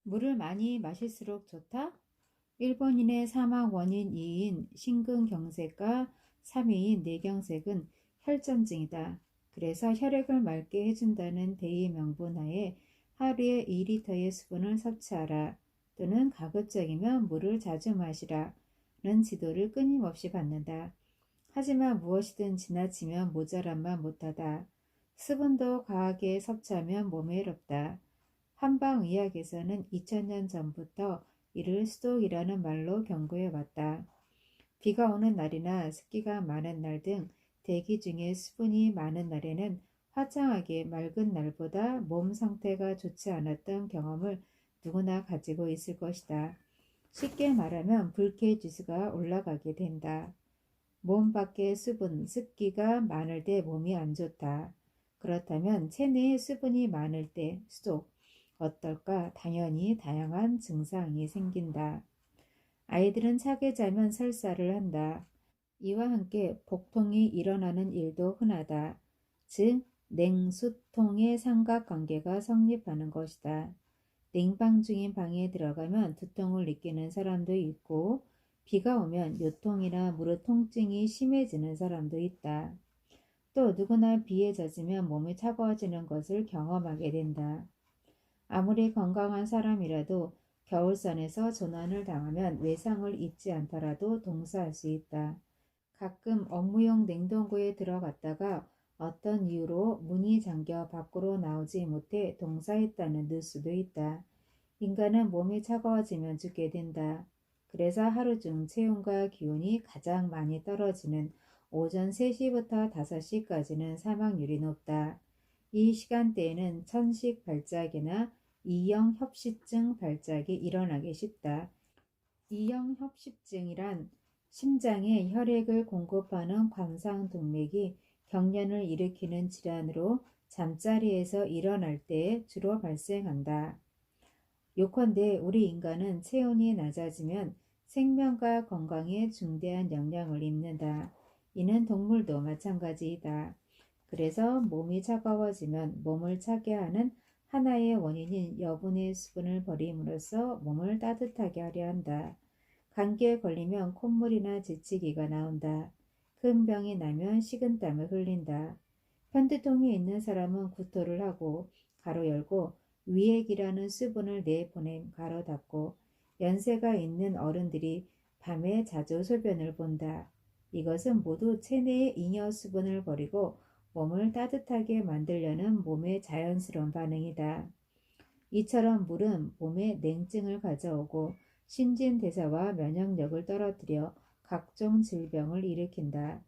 물을 많이 마실수록 좋다? 일본인의 사망 원인 2인 심근경색과 3위인 뇌경색은 혈전증이다. 그래서 혈액을 맑게 해준다는 대의 명분하에 하루에 2리터의 수분을 섭취하라 또는 가급적이면 물을 자주 마시라 는 지도를 끊임없이 받는다. 하지만 무엇이든 지나치면 모자란만 못하다. 수분도 과하게 섭취하면 몸에 해롭다. 한방의학에서는 2000년 전부터 이를 수독이라는 말로 경고해왔다. 비가 오는 날이나 습기가 많은 날 등 대기 중에 수분이 많은 날에는 화창하게 맑은 날보다 몸 상태가 좋지 않았던 경험을 누구나 가지고 있을 것이다. 쉽게 말하면 불쾌지수가 올라가게 된다. 몸 밖에 수분, 습기가 많을 때 몸이 안 좋다. 그렇다면 체내에 수분이 많을 때 수독, 어떨까? 당연히 다양한 증상이 생긴다. 아이들은 차게 자면 설사를 한다. 이와 함께 복통이 일어나는 일도 흔하다. 즉, 냉수통의 삼각관계가 성립하는 것이다. 냉방 중인 방에 들어가면 두통을 느끼는 사람도 있고 비가 오면 요통이나 무릎 통증이 심해지는 사람도 있다. 또 누구나 비에 젖으면 몸이 차가워지는 것을 경험하게 된다. 아무리 건강한 사람이라도 겨울선에서 조난을 당하면 외상을 입지 않더라도 동사할 수 있다. 가끔 업무용 냉동고에 들어갔다가 어떤 이유로 문이 잠겨 밖으로 나오지 못해 동사했다는 뉴스도 있다. 인간은 몸이 차가워지면 죽게 된다. 그래서 하루 중 체온과 기온이 가장 많이 떨어지는 오전 3시부터 5시까지는 사망률이 높다. 이 시간대에는 천식 발작이나 이형 협시증 발작이 일어나기 쉽다. 이형 협시증이란 심장에 혈액을 공급하는 관상동맥이 경련을 일으키는 질환으로 잠자리에서 일어날 때 주로 발생한다. 요컨대 우리 인간은 체온이 낮아지면 생명과 건강에 중대한 영향을 입는다. 이는 동물도 마찬가지이다. 그래서 몸이 차가워지면 몸을 차게 하는 하나의 원인인 여분의 수분을 버림으로써 몸을 따뜻하게 하려 한다. 감기에 걸리면 콧물이나 지치기가 나온다. 큰 병이 나면 식은땀을 흘린다. 편두통이 있는 사람은 구토를 하고 가로 열고 위액이라는 수분을 내보냄 가로 닫고 연세가 있는 어른들이 밤에 자주 소변을 본다. 이것은 모두 체내의 잉여 수분을 버리고 몸을 따뜻하게 만들려는 몸의 자연스러운 반응이다. 이처럼 물은 몸에 냉증을 가져오고 신진대사와 면역력을 떨어뜨려 각종 질병을 일으킨다.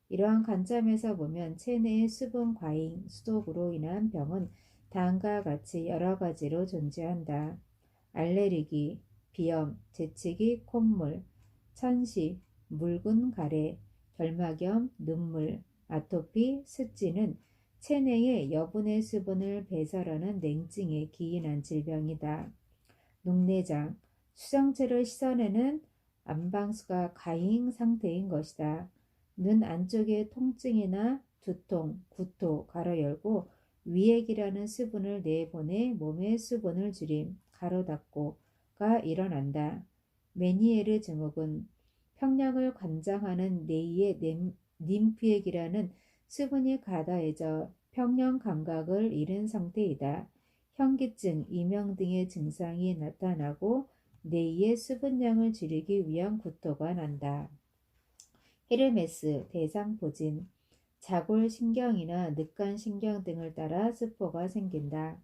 이러한 관점에서 보면 체내의 수분 과잉, 수독으로 인한 병은 다음과 같이 여러 가지로 존재한다. 알레르기, 비염, 재채기, 콧물, 천식, 묽은 가래, 결막염, 눈물, 아토피, 습진은 체내의 여분의 수분을 배설하는 냉증에 기인한 질병이다. 녹내장, 수정체를 씻어내는 안방수가 가잉 상태인 것이다. 눈 안쪽의 통증이나 두통, 구토, 가로 열고 위액이라는 수분을 내보내 몸의 수분을 줄임, 가로 닫고가 일어난다. 메니에르 증후군, 평양을 관장하는 내의 림프액이라는 수분이 가다해져 평형 감각을 잃은 상태이다. 현기증, 이명 등의 증상이 나타나고 뇌의 수분량을 줄이기 위한 구토가 난다. 헤르메스, 대상포진, 자골신경이나 늑간신경 등을 따라 스포가 생긴다.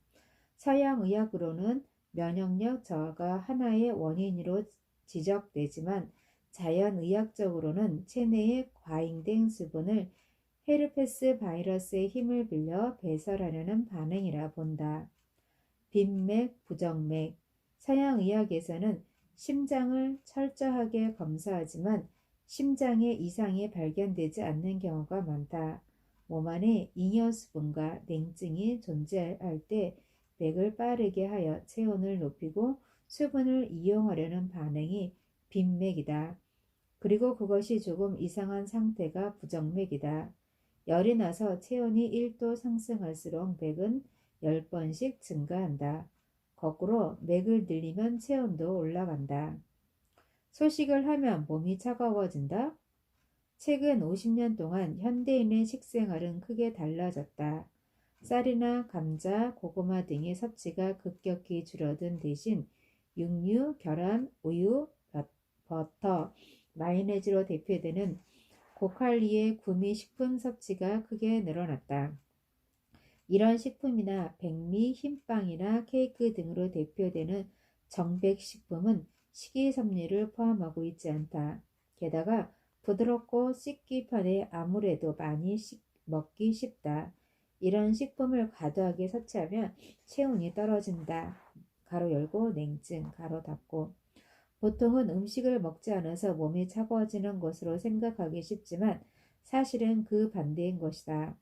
서양의학으로는 면역력 저하가 하나의 원인으로 지적되지만 자연의학적으로는 체내에 과잉된 수분을 헤르페스 바이러스의 힘을 빌려 배설하려는 반응이라 본다. 빈맥, 부정맥, 서양의학에서는 심장을 철저하게 검사하지만 심장에 이상이 발견되지 않는 경우가 많다. 몸 안에 잉여수분과 냉증이 존재할 때 맥을 빠르게 하여 체온을 높이고 수분을 이용하려는 반응이 빈맥이다. 그리고 그것이 조금 이상한 상태가 부정맥이다. 열이 나서 체온이 1도 상승할수록 맥은 10번씩 증가한다. 거꾸로 맥을 늘리면 체온도 올라간다. 소식을 하면 몸이 차가워진다. 최근 50년 동안 현대인의 식생활은 크게 달라졌다. 쌀이나 감자, 고구마 등의 섭취가 급격히 줄어든 대신 육류, 계란, 우유, 버터, 마요네즈로 대표되는 고칼리의 구미 식품 섭취가 크게 늘어났다. 이런 식품이나 백미, 흰빵이나 케이크 등으로 대표되는 정백식품은 식이섬유를 포함하고 있지 않다. 게다가 부드럽고 씹기 편해 아무래도 많이 먹기 쉽다. 이런 식품을 과도하게 섭취하면 체온이 떨어진다. 가로 열고 냉증, 가로 닫고. 보통은 음식을 먹지 않아서 몸이 차가워지는 것으로 생각하기 쉽지만 사실은 그 반대인 것이다.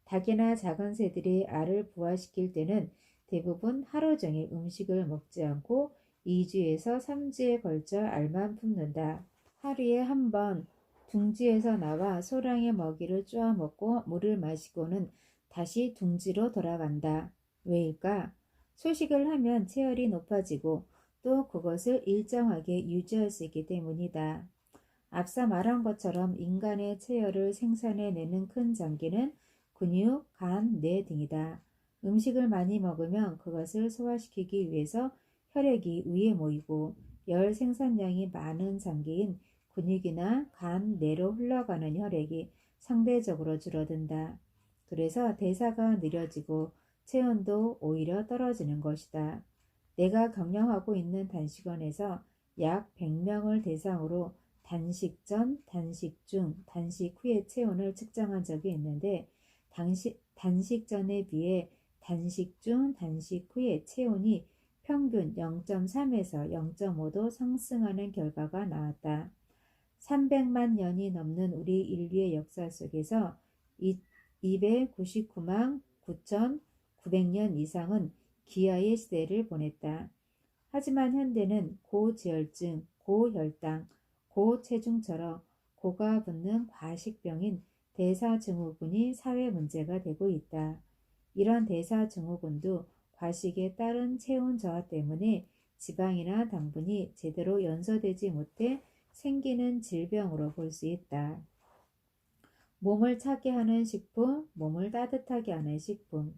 닭이나 작은 새들이 알을 부화시킬 때는 대부분 하루 종일 음식을 먹지 않고 2주에서 3주에 걸쳐 알만 품는다. 하루에 한 번 둥지에서 나와 소량의 먹이를 쪼아 먹고 물을 마시고는 다시 둥지로 돌아간다. 왜일까? 소식을 하면 체열이 높아지고 또 그것을 일정하게 유지할 수 있기 때문이다. 앞서 말한 것처럼 인간의 체열을 생산해내는 큰 장기는 근육, 간, 뇌 등이다. 음식을 많이 먹으면 그것을 소화시키기 위해서 혈액이 위에 모이고 열 생산량이 많은 장기인 근육이나 간, 뇌로 흘러가는 혈액이 상대적으로 줄어든다. 그래서 대사가 느려지고 체온도 오히려 떨어지는 것이다. 내가 경영하고 있는 단식원에서 약 100명을 대상으로 단식 전, 단식 중, 단식 후의 체온을 측정한 적이 있는데 단식 전에 비해 단식 중, 단식 후의 체온이 평균 0.3에서 0.5도 상승하는 결과가 나왔다. 300만 년이 넘는 우리 인류의 역사 속에서 299만 9,900년 이상은 기아의 시대를 보냈다. 하지만 현대는 고지혈증, 고혈당, 고체중처럼 고가 붙는 과식병인 대사증후군이 사회 문제가 되고 있다. 이런 대사증후군도 과식에 따른 체온 저하 때문에 지방이나 당분이 제대로 연소되지 못해 생기는 질병으로 볼 수 있다. 몸을 차게 하는 식품, 몸을 따뜻하게 하는 식품.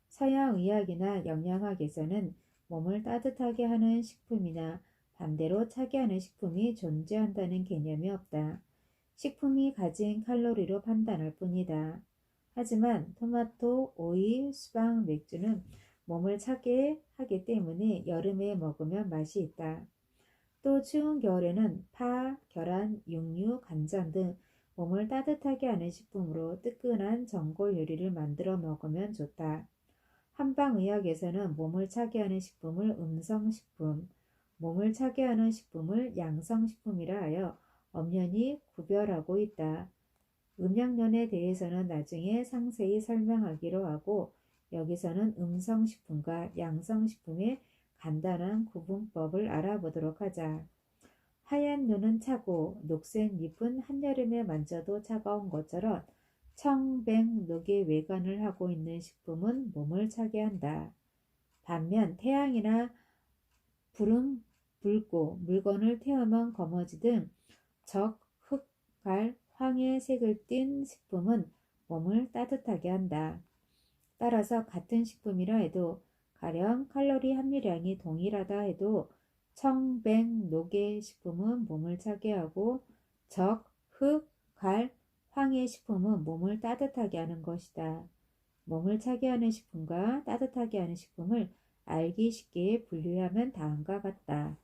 서양의학이나 영양학에서는 몸을 따뜻하게 하는 식품이나 반대로 차게 하는 식품이 존재한다는 개념이 없다. 식품이 가진 칼로리로 판단할 뿐이다. 하지만 토마토, 오이, 수박, 맥주는 몸을 차게 하기 때문에 여름에 먹으면 맛이 있다. 또 추운 겨울에는 파, 계란, 육류, 간장 등 몸을 따뜻하게 하는 식품으로 뜨끈한 전골 요리를 만들어 먹으면 좋다. 한방의학에서는 몸을 차게 하는 식품을 음성식품, 몸을 차게 하는 식품을 양성식품이라 하여 엄연히 구별하고 있다. 음양론에 대해서는 나중에 상세히 설명하기로 하고 여기서는 음성식품과 양성식품의 간단한 구분법을 알아보도록 하자. 하얀 눈은 차고 녹색 잎은 한여름에 만져도 차가운 것처럼 청백녹의 외관을 하고 있는 식품은 몸을 차게 한다. 반면 태양이나 불은 붉고 물건을 태우면 검어지든 적, 흑, 갈, 황의 색을 띤 식품은 몸을 따뜻하게 한다. 따라서 같은 식품이라 해도 가령 칼로리 함유량이 동일하다 해도 청백녹의 식품은 몸을 차게 하고 적, 흑, 갈, 황의 식품은 몸을 따뜻하게 하는 것이다. 몸을 차게 하는 식품과 따뜻하게 하는 식품을 알기 쉽게 분류하면 다음과 같다.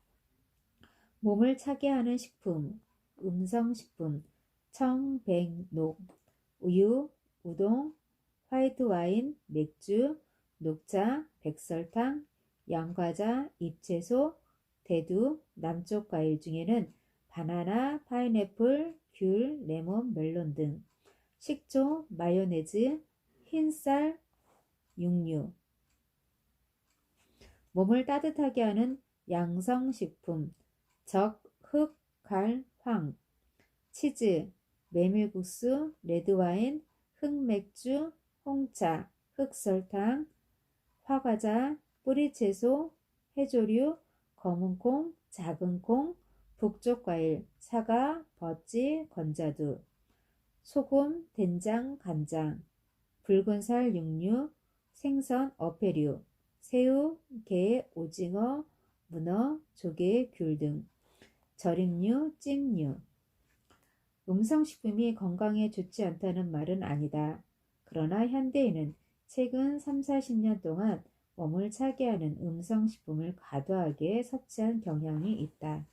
몸을 차게 하는 식품, 음성식품, 청백녹, 우유, 우동, 화이트 와인, 맥주, 녹차, 백설탕, 양과자, 잎채소, 대두, 남쪽 과일 중에는 바나나, 파인애플, 귤, 레몬, 멜론 등 식초, 마요네즈, 흰쌀, 육류. 몸을 따뜻하게 하는 양성식품, 적, 흑, 갈, 황, 치즈, 메밀국수, 레드와인, 흑맥주, 홍차, 흑설탕, 화과자, 뿌리채소, 해조류, 검은콩, 작은콩, 북쪽과일, 사과, 버찌, 건자두, 소금, 된장, 간장, 붉은살 육류, 생선, 어패류, 새우, 게, 오징어, 문어, 조개, 귤 등 절임류, 찜류. 음성식품이 건강에 좋지 않다는 말은 아니다. 그러나 현대인은 최근 3, 40년 동안 몸을 차게 하는 음성식품을 과도하게 섭취한 경향이 있다.